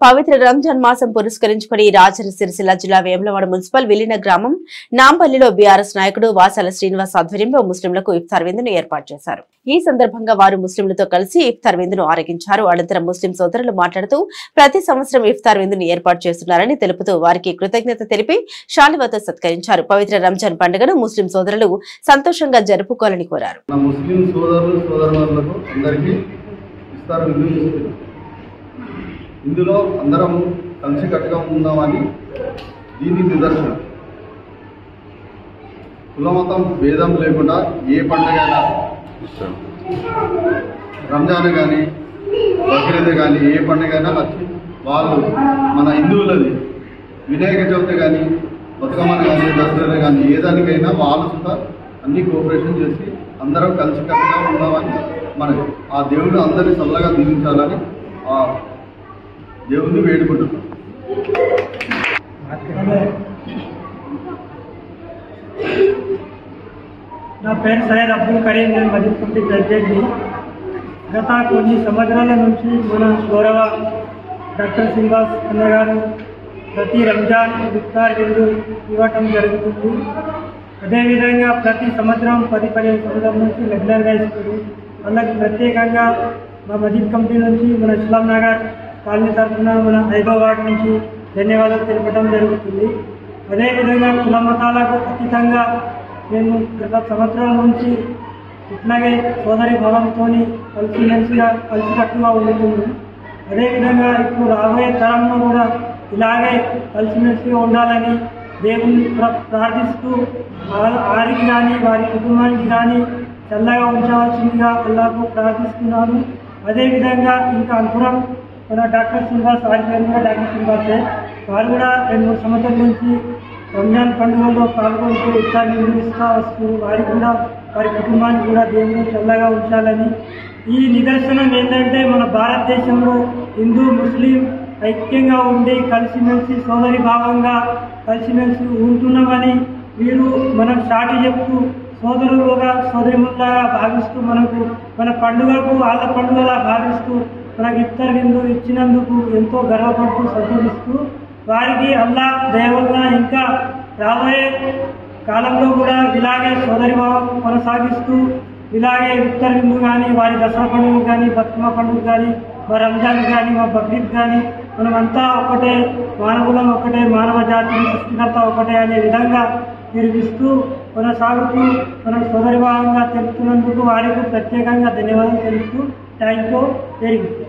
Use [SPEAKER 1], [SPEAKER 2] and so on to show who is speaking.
[SPEAKER 1] పవిత్ర రంజాన్ మాసం పురస్కరించుకుని రాజన్న సిరిసిల్ల జిల్లా వేములవాడ మున్సిపల్ విలీన గ్రామం నాంపల్లిలో బీఆర్ఎస్ నాయకుడు వాసాల శ్రీనివాస్ ఆధ్వర్యంలో ముస్లింలకు ఇఫ్తార్ విందును ఏర్పాటు చేశారు. ఈ సందర్భంగా వారు ముస్లింలతో కలిసి ఇఫ్తార్ విందును ఆరగించారు. అనంతరం ముస్లిం సోదరులు మాట్లాడుతూ ప్రతి సంవత్సరం ఇఫ్తార్ విందును ఏర్పాటు చేస్తున్నారని తెలుపుతూ వారికి కృతజ్ఞత తెలిపి శాలువాతో సత్కరించారు. పవిత్ర రంజాన్ పండుగను ముస్లిం సోదరులు సంతోషంగా జరుపుకోవాలని కోరారు.
[SPEAKER 2] ఇందులో అందరం కలిసికట్టుగా ఉందామని దీని నిదర్శనం. కులమతం భేదం లేకుండా ఏ పండుగ అయినా రంజాన్ కానీ బక్రీద్ కానీ ఏ పండుగ అయినా వాళ్ళు మన హిందువులది వినాయక చవితి కానీ బతుకమ్మని కానీ దసరా కానీ ఏ దానికైనా వాళ్ళు సుతా అన్ని కోఆపరేషన్ చేసి అందరం కలిసికట్టుగా ఉందామని మనకు ఆ దేవుడు అందరినీ చల్లగా దీవించాలని దేవుని వేడుకుంటున్నాం.
[SPEAKER 3] నా పేరు సయ్యద్ అబ్దుల్ కరీం, నేను మదీనా కమిటీ ప్రెసిడెంట్ని. గత కొన్ని సంవత్సరాల నుంచి మన గౌరవ డాక్టర్ శ్రీనివాస్ అన్న గారు ప్రతి రంజాన్ ఇఫ్తార్ విందు ఇవ్వటం జరుగుతుంది. అదేవిధంగా ప్రతి సంవత్సరం 10-15 సంవత్సరాల నుంచి రెగ్యులర్గా ఇస్తారు. అలాగే ప్రత్యేకంగా మా మదీనా కమిటీ నుంచి మన ఇస్లాం నగర్ కాలనీ తరఫున మన 5వ వార్డు నుంచి ధన్యవాదాలు తెలపడం జరుగుతుంది. అదేవిధంగా కుల మతాలకు అతీతంగా మేము గత సంవత్సరాల నుంచి ఇట్లాగే సోదరి భావంతో కలిసికట్టుగా ఉంటున్నాము. అదేవిధంగా ఇప్పుడు రాబోయే తరంలో కూడా ఇలాగే కలిసిమెలిసిగా ఉండాలని దేవుని ప్రార్థిస్తూ వారికి కానీ వారి కుటుంబానికి కానీ చల్లగా ఉంచవలసిందిగా అల్లాహకు ప్రార్థిస్తున్నాను. అదేవిధంగా ఇంకా అనుకున్నాం మన డాక్టర్ శ్రీనివాస్ వారి పేరు కూడా డాక్టర్ శ్రీనివాసే. వారు కూడా 2-3 సంవత్సరాల నుంచి రంజాన్ పండుగల్లో పాల్గొంటూ ఇఫ్తార్ నిర్వహిస్తూ వస్తూ వారికి కూడా వారి కుటుంబానికి కూడా దేవుడు చల్లగా ఉంచాలని. ఈ నిదర్శనం ఏంటంటే మన భారతదేశంలో హిందూ ముస్లిం ఐక్యంగా ఉండి కలిసిమెలిసి సోదరి భావంగా కలిసిమెలిసి ఉంటున్నామని వీరు మనం చాటి చెప్తూ సోదరులుగా సోదరిములాగా భావిస్తూ మన పండుగకు వాళ్ళ పండుగలా భావిస్తూ మనకు ఇఫ్తార్ విందు ఇచ్చినందుకు ఎంతో గర్వపడుతూ సంతోషిస్తూ వారికి అల్లా దయ వల్ల ఇంకా రాబోయే కాలంలో కూడా ఇలాగే సోదరిభావం కొనసాగిస్తూ ఇలాగే ఇఫ్తార్ విందు కానీ వారి దసరా పండుగ కానీ బతుకమ్మ పండుగ కానీ మా రంజాన్ కానీ మా బక్రీద్ కానీ మనమంతా ఒకటే, మానవులం ఒకటే, మానవ జాతిని సృష్టికర్త ఒకటే అనే విధంగా నిర్మిస్తూ కొనసాగుతూ మన సోదరిభావంగా తెలుపుతున్నందుకు వారికి ప్రత్యేకంగా ధన్యవాదాలు తెలుపుతూ థ్యాంక్ యూ వెరీ మచ్.